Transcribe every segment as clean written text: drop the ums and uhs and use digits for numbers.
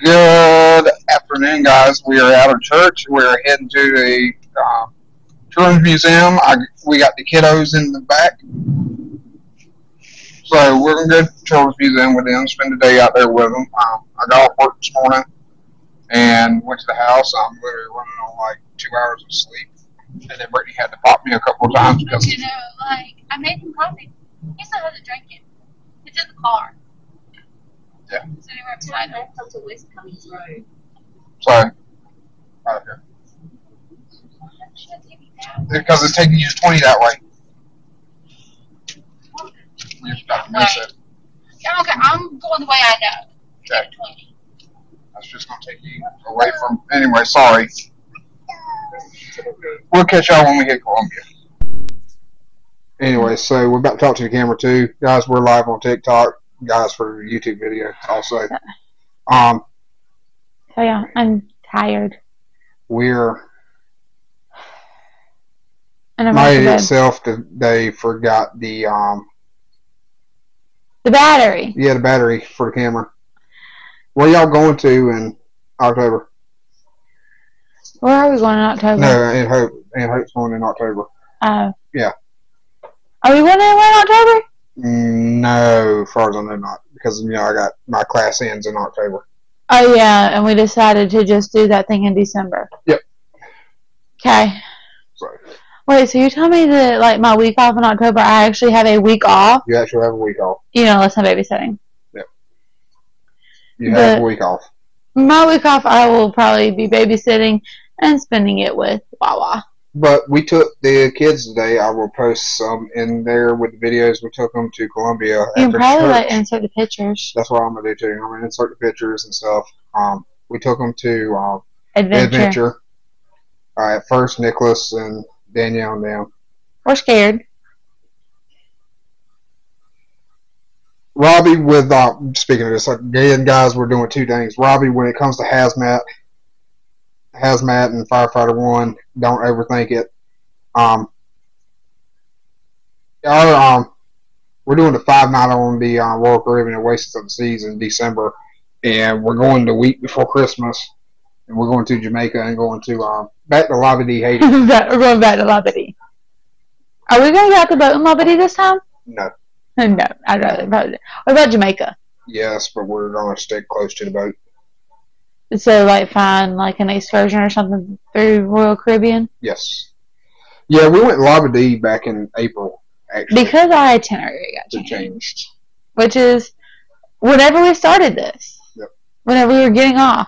Good afternoon, guys. We are out of church. We're heading to the children's museum. We got the kiddos in the back, so we're gonna go to the children's museum with them. Spend the day out there with them. I got off work this morning and went to the house. I'm literally running on like 2 hours of sleep, and then Brittany had to pop me a couple of times because I made him coffee. He still hasn't drank it. It's in the car. Yeah. So anyway, tonight I come to West Cummings Road. Sorry. Right here. Because it's taking you to 20 that way. You just got to miss it. Yeah, okay, I'm going the way I know. Okay. 20. That's just going to take you away from... Anyway, sorry. We'll catch y'all when we hit Columbia. Anyway, so we're about to talk to the camera too. Guys, we're live on TikTok. Guys, for a YouTube video also. So yeah, I'm tired. And I'm Night itself, they forgot the battery. Yeah, the battery for the camera. Where y'all going to in October? Where are we going in October? No, in Hope's going in October. Yeah. Are we going anywhere in October? No, as far as I know, not, because I got my class ends in October. Oh yeah, and we decided to just do that thing in December. Yep. Okay. Sorry. Wait, so you're telling me that like my week off in October, I actually have a week off? You actually have a week off. Unless I'm babysitting. Yep. You have a week off. My week off, I will probably be babysitting and spending it with Wawa. But we took the kids today. I will post some in there with the videos. We took them to Columbia. You can probably like insert the pictures. That's what I'm gonna do too. I'm gonna insert the pictures and stuff. We took them to Edventure. At first, Nicholas and Danielle and them. We're scared. Robbie, with speaking of this, again, guys, we're doing two things. Robbie, when it comes to hazmat and firefighter 1, don't overthink it. We're doing the 5-night on the Royal Caribbean Oasis of the Seas in December, and we're going the week before Christmas, and we're going to Jamaica and going to back to Labadee, Haiti. We're going back to Labadee. Are we going to go out the boat in Labadee this time? No. No, I'd rather. What about Jamaica? Yes, but we're going to stick close to the boat. So, like, find like an excursion or something through Royal Caribbean? Yes. Yeah, we went to Labadee back in April, actually. Because our itinerary got changed. Which is whenever we started this. Yep. Whenever we were getting off.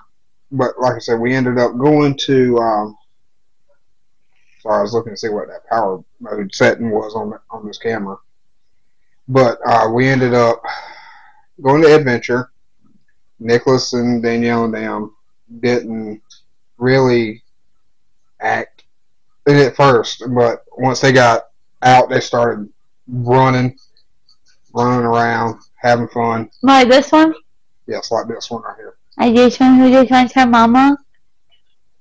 But, like I said, we ended up going to... sorry, I was looking to see what that power mode setting was on this camera. But we ended up going to Edventure. Nicholas and Danielle and them didn't really act in it first, but once they got out, they started running around, having fun. Like this one? Yes, like this one right here. Like this one who just wants her mama?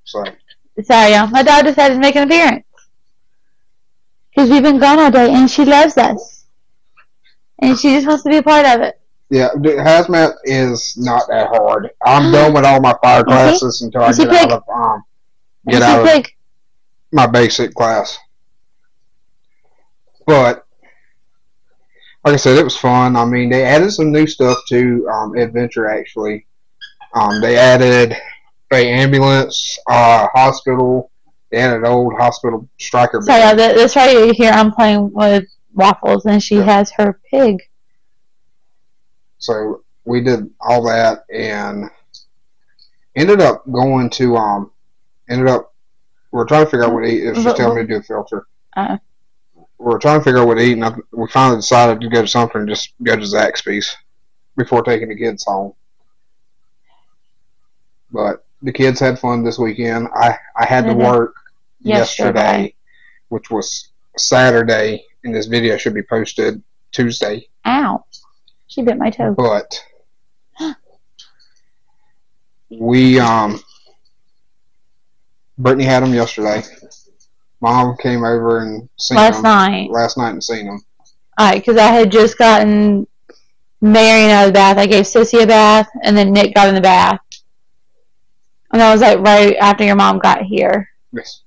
So. Sorry, y'all. My dog decided to make an appearance. Because we've been gone all day, and she loves us. And she just wants to be a part of it. Yeah, hazmat is not that hard. I'm done with all my fire classes until I get out of my basic class. But like I said, it was fun. I mean, they added some new stuff to Edventure. Actually, they added an ambulance, hospital. They added an old hospital striker. So yeah, this right here, I'm playing with Waffles, and she has her pig. So we did all that and ended up going to we're trying to figure out what to eat. If she's telling me to do a filter. We're trying to figure out what to eat, and we finally decided to go to something and just go to Zaxby's before taking the kids home. But the kids had fun this weekend. I had to work yesterday, which was Saturday, and this video should be posted Tuesday. Ow. She bit my toe. But we Brittany had them yesterday. Mom came over and seen them last night and seen them. Alright, because I had just gotten Marion out of the bath. I gave Sissy a bath, and then Nick got in the bath. And that was like right after your mom got here. Yes.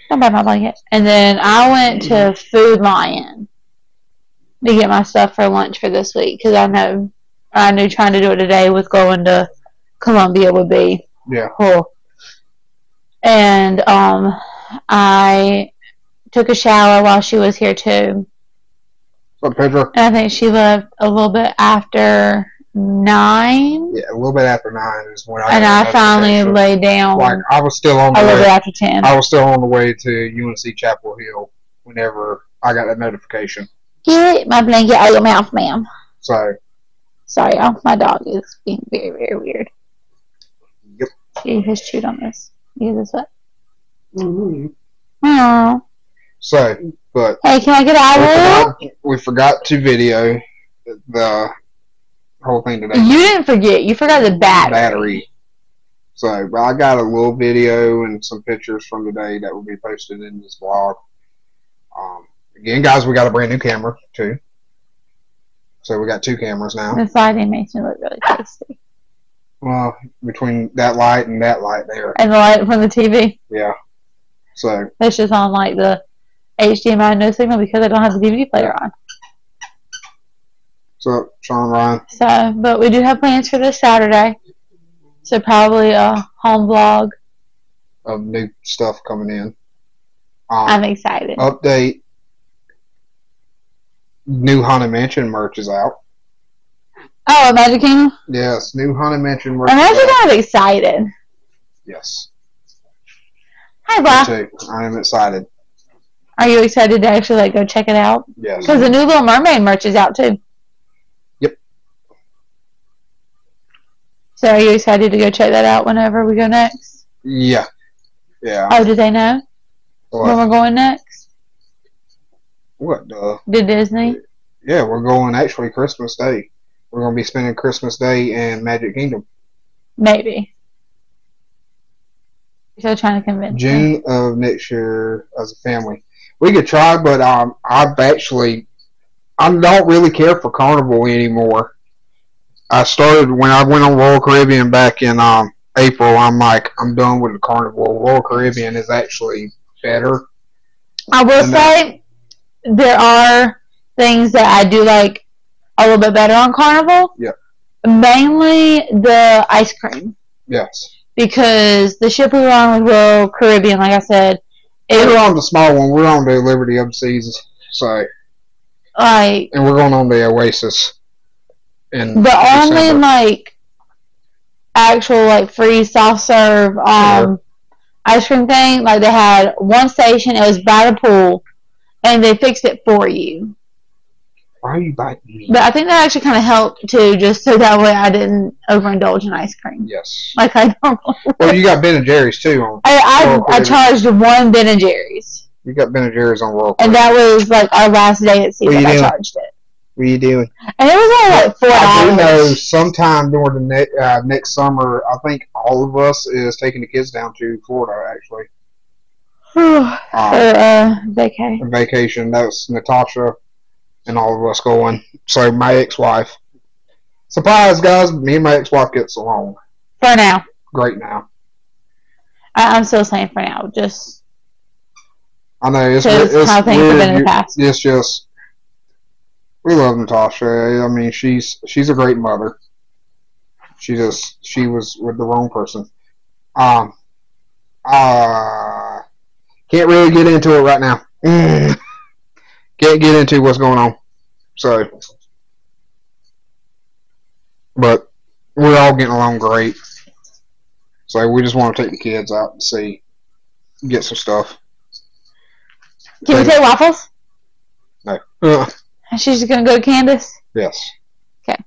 Don't buy my blanket. And then I went to Food Lion to get my stuff for lunch for this week because I knew trying to do it today with going to Columbia would be cool. And I took a shower while she was here too. What, Pedro? And I think she left a little bit after 9. Yeah, a little bit after 9 is when I finally laid down. Like I was still on the a little way. bit after 10. I was still on the way to UNC Chapel Hill whenever I got that notification. Get my blanket out of your mouth, ma'am. So. Sorry, y'all. My dog is being very, very weird. Yep. She has chewed on this. You hear this what? Mm-hmm. Aww. So, but hey, can I get out of here? We forgot to video the whole thing today. You didn't forget. You forgot the battery. So, but I got a little video and some pictures from today that will be posted in this vlog. Again, guys, we got a brand new camera too. So we got 2 cameras now. This lighting makes me look really tasty. Well, between that light and that light there. And the light from the TV. Yeah. So. That's just on like the HDMI no signal because I don't have the DVD player on. So, Sean, Ryan. So, but we do have plans for this Saturday. So probably a home vlog. Of new stuff coming in. I'm excited. Update. New Haunted Mansion merch is out. Oh, Magic Kingdom? Yes, new Haunted Mansion merch. I'm actually kind of excited. Yes. Hi, Bob. Me too. I am excited. Are you excited to actually like go check it out? Yes. Because the new Little Mermaid merch is out too. Yep. So are you excited to go check that out whenever we go next? Yeah. Yeah. Oh, did they know when we're going next? What? To Disney? Yeah, we're going actually Christmas Day. We're going to be spending Christmas Day in Magic Kingdom. Maybe. Still trying to convince June me. of next year as a family. We could try, but I don't really care for Carnival anymore. I started when I went on Royal Caribbean back in April. I'm like, I'm done with the Carnival. Royal Caribbean is actually better. I will say there are things that I do like a little bit better on Carnival. Yeah. Mainly the ice cream. Yes. Because the ship we were on with Royal Caribbean, like I said, we're on the small one. We're on the Liberty of the Seas, so and we're going on the Oasis. And the only like actual like free soft serve ice cream thing, like they had one station. It was by the pool, and they fixed it for you. Why are you biting me? But I think that actually kind of helped too, just so that way I didn't overindulge in ice cream. Yes. Like I normally. Well, you got Ben and Jerry's too. I charged one Ben and Jerry's. You got Ben and Jerry's on Royal And Caribbean. that was like our last day at sea that I charged it. What are you doing? And it was only like $4. I do know sometime during the next summer, I think all of us is taking the kids down to Florida actually. For vacation. Vacation. That was Natasha and all of us going. So my ex-wife. Surprise, guys! Me and my ex-wife gets along. For now. Great now. I'm still saying for now. Just. I know it's how things have been in the past. It's just we love Natasha. I mean, she's a great mother. She was with the wrong person. Can't really get into it right now. Can't get into what's going on. So, but we're all getting along great. So we just want to take the kids out to get some stuff. Can we take waffles? No. She's just gonna go to Candace? Yes. Okay.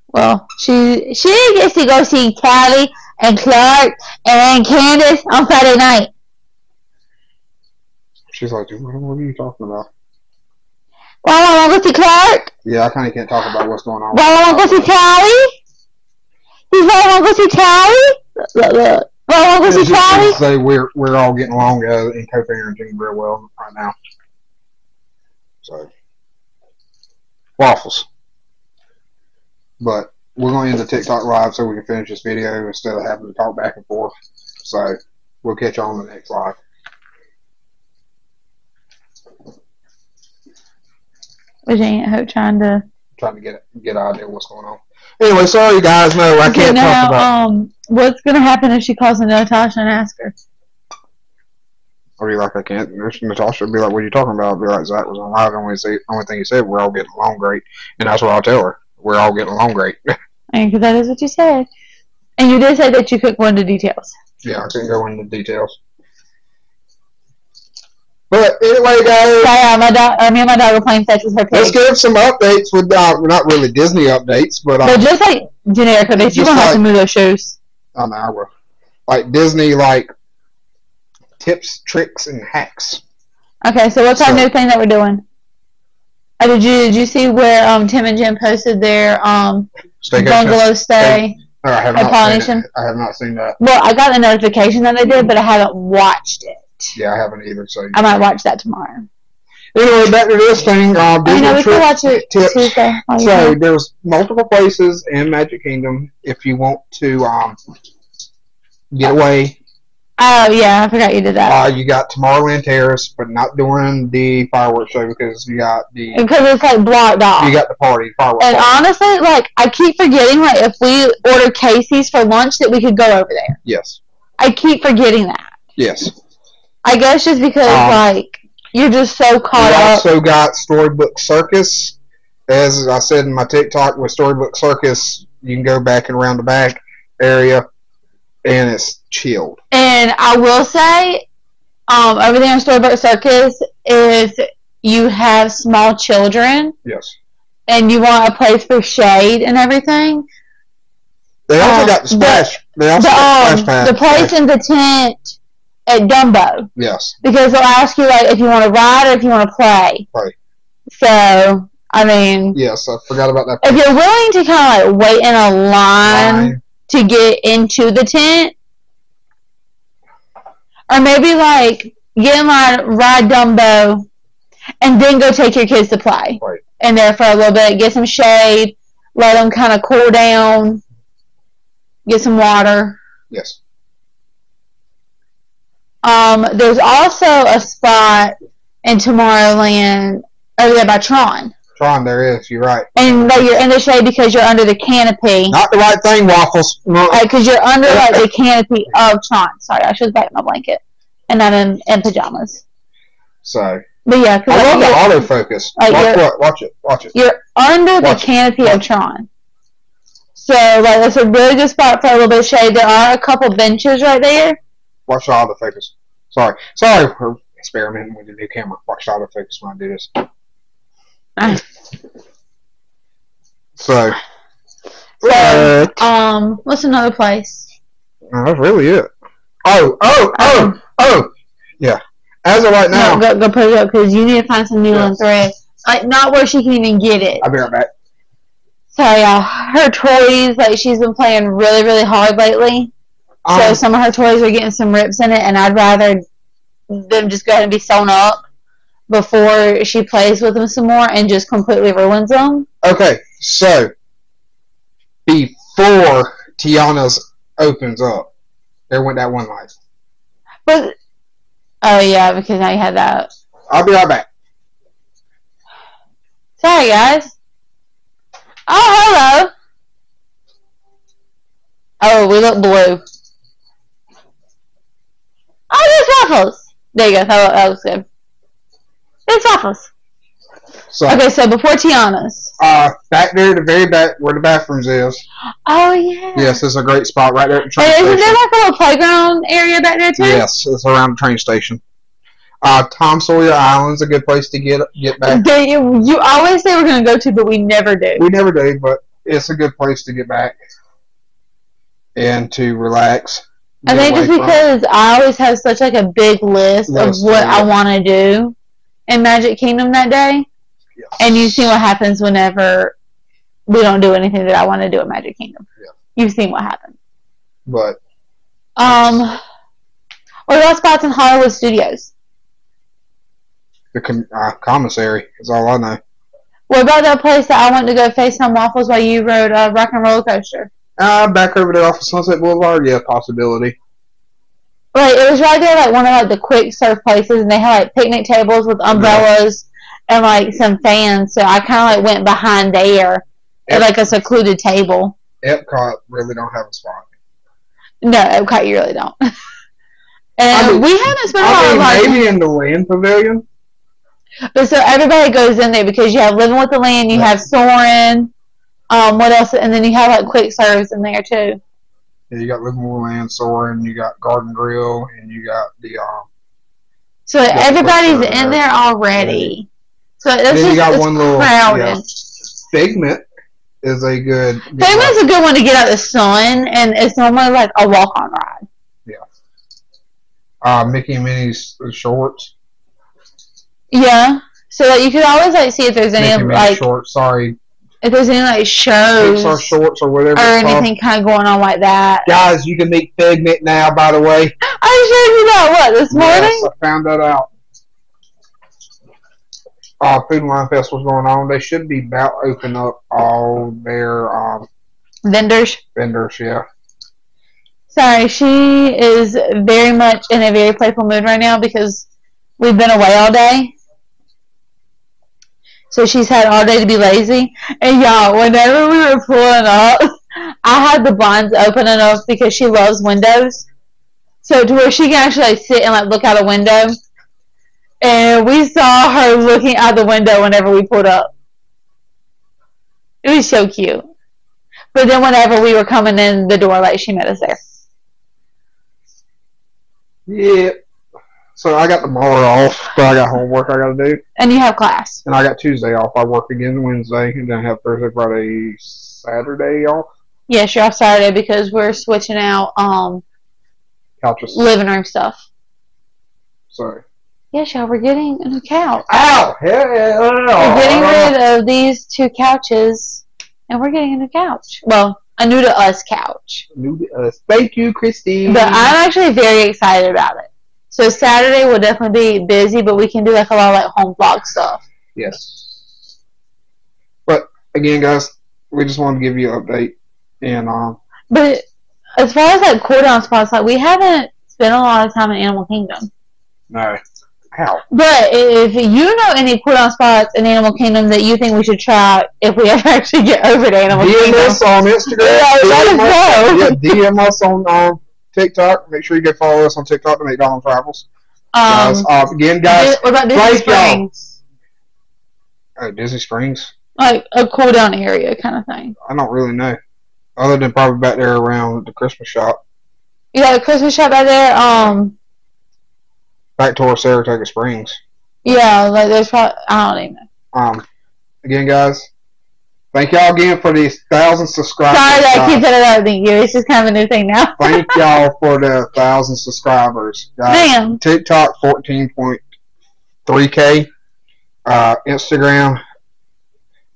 Well, she gets to go see Callie and Clark and Candace on Friday night. She's like, what are you talking about? Well, I want to go see Clark. Yeah, I kind of can't talk about what's going on. Well, I want to go see Callie. He's like, I want to go see Callie. Look. Well, I want to go see Callie. Say we're all getting along in co-parenting real well right now. So waffles. But we're going to end the TikTok live so we can finish this video instead of having to talk back and forth. So we'll catch you on the next live. Was Aunt Hope trying to get an idea what's going on. Anyway, sorry guys, no, I can't talk about. What's gonna happen if she calls Natasha and asks her? I'll be like, I can't. Natasha will be like, what are you talking about? I'll be like, Zach was on live. The only thing he said, we're all getting along great. And that's what I'll tell her. We're all getting along great. Because that is what you said. And you did say that you couldn't go into details. Yeah, I couldn't go into details. But anyway, guys. Me and my dog were playing fetch with her pig. Let's give some updates with, not really Disney updates, but just like generic updates. You're going to have to move those shoes. Oh, no, I will. Like Disney, like, tips, tricks, and hacks. Okay, so what's our new thing that we're doing? Did you see where Tim and Jim posted their bungalow stay? No, I have not seen it. I have not seen that. Well, I got the notification that they did, but I haven't watched it. Yeah, I haven't either. So I might watch that tomorrow. Anyway, back to this thing. Disney we can watch it tips. Tuesday. So there's multiple places in Magic Kingdom if you want to get away. Oh yeah, I forgot you did that. You got Tomorrowland Terrace, but not during the fireworks show because you got because it's like blocked off. You got the fireworks. And honestly, like I keep forgetting, like if we order Casey's for lunch, that we could go over there. Yes. I keep forgetting that. Yes. I guess just because like you're just so caught up. We also got Storybook Circus. As I said in my TikTok, with Storybook Circus, you can go back and around the back area, and it's chilled. And I will say, over there in Storybook Circus is you have small children. Yes. And you want a place for shade and everything. They also got the splash. The place in the tent at Dumbo. Yes. Because they'll ask you like if you want to ride or if you want to play. Right. So I mean. Yes, I forgot about that. If you're willing to kind of like wait in a line to get into the tent, or maybe like get in line, ride Dumbo, and then go take your kids to play. Right. In there for a little bit, get some shade, let them kind of cool down, get some water. Yes. There's also a spot in Tomorrowland over there by Tron. Tron, there is. You're right. And like you're in the shade because you're under the canopy. Not the right thing, Waffles. Because you're under like the canopy of Tron. Sorry, I should have back my blanket and not in pajamas. So. But yeah, I love the autofocus. Watch it. You're under the canopy of Tron. So like that's a really good spot for a little bit of shade. There are a couple benches right there. Watch the autofocus. Sorry for experimenting with the new camera. Watch the autofocus when I do this. So, what's another place? That's really it. Oh, yeah. As of right now, no, go put it up because you need to find some needle thread. Like not where she can even get it. I'll be right back. So yeah, her toys, like she's been playing really, really hard lately. So some of her toys are getting some rips in it, and I'd rather them just go ahead and be sewn up before she plays with them some more and just completely ruins them. Okay, so before Tiana's opens up, there went that one light. But oh yeah, because now you had that. I'll be right back. Sorry, guys. Oh, hello. Oh, we look blue. Oh, there's Waffles. There you go. That looks good. There's Waffles. So, okay, so before Tiana's. Back there, the very back, where the bathrooms is. Oh, yeah. Yes, it's a great spot right there at the train station. Isn't there like a little playground area back there, too? Yes, it's around the train station. Tom Sawyer Island's a good place to get back. You always say we're going to go to, but we never do. We never do, but it's a good place to get back and to relax. I think just because I always have such like a big list of what I want to do in Magic Kingdom that day. Yes. And you see what happens whenever we don't do anything that I want to do at Magic Kingdom. Yeah. You've seen what happens. But what about spots in Hollywood Studios? The commissary is all I know. What about that place that I went to go FaceTime Waffles while you rode a Rock and Roller Coaster? Back over there off of Sunset Boulevard, yeah, possibility. Like, it was right there, like, one of, like, the quick serve places, and they had, like, picnic tables with umbrellas and, like, some fans, so I kind of, like, went behind there at, like, a secluded table. Epcot really don't have a spot. No, Epcot, you really don't. And we haven't spent a lot of time. Maybe in the Land Pavilion. But so everybody goes in there because you have Living with the Land, you have Soarin', what else? And then you have, like, quick serves in there, too. Yeah, you got Living with the Land, Soarin', you got Garden Grill, and you got the so everybody's in there already. So it's then just you got it's one little crowded. Figment is a good. Figment's a good one to get out of the sun, and it's normally like a walk-on ride. Yeah. Mickey and Minnie's shorts. Yeah. So like, you could always like see if there's any like shorts. Sorry. If there's any like shows Pixar shorts or whatever, or anything kind of going on like that. Guys, you can meet Figment now. By the way, I showed you that what this morning. Yes, I found that out. Food and Wine Festival's going on. They should be about open up all their vendors. Vendors, yeah. Sorry, she is very much in a very playful mood right now because we've been away all day. So she's had all day to be lazy. And y'all, whenever we were pulling up, I had the blinds open enough because she loves windows. So to where she can actually like, sit and like look out a window. And we saw her looking out the window whenever we pulled up. It was so cute. But then whenever we were coming in the door, like she met us there. Yeah. So I got tomorrow off, but I got homework I got to do. And you have class. And I got Tuesday off. I work again Wednesday, and then I have Thursday, Friday, Saturday off. Yes, you're off Saturday because we're switching out Couches. Living room stuff. Sorry. Yes, y'all, we're getting a new couch. Ow! Hell! We're getting rid of these two couches, and we're getting a new couch. Well, a new to us couch. New to us. Thank you, Christine. But I'm actually very excited about it. So Saturday will definitely be busy, but we can do like a lot of like home vlog stuff. Yes. But again, guys, we just wanted to give you an update, and But as far as like cool down spots, like we haven't spent a lot of time in Animal Kingdom. No. How? But if you know any cool down spots in Animal Kingdom that you think we should try if we ever actually get over to Animal Kingdom, DM us on Instagram. DM us on TikTok. Make sure you go follow us on TikTok to McDonald Travels. Again, guys, what about Disney Springs? Oh, Disney Springs? Like a cool down area kind of thing. I don't really know. Other than probably back there around the Christmas shop. You got a Christmas shop out there? Back towards Saratoga Springs. Yeah, like there's probably, I don't even know. Again, guys, thank y'all again for these 1,000 subscribers. Sorry that I keep saying that. Thank you. It's just kind of a new thing now. Thank y'all for the 1,000 subscribers, guys. Damn. TikTok 14.3K. Instagram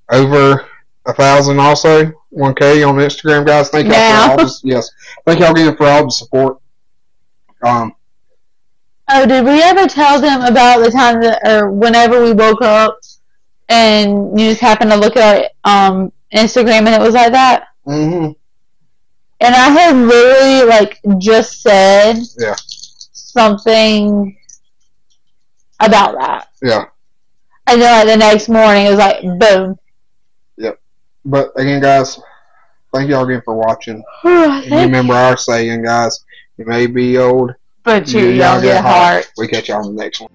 over 1,000 also. 1K on Instagram, guys. Thank y'all for all this. Yes. Thank y'all again for all the support. Oh, did we ever tell them about the time that, or whenever we woke up and you just happened to look at Instagram and it was like that? Mm-hmm. And I had literally, like, just said something about that. Yeah. And then, like, the next morning, it was like, boom. Yep. But, again, guys, thank y'all again for watching. And remember our saying, guys, you may be old, but you young at heart. We catch y'all on the next one.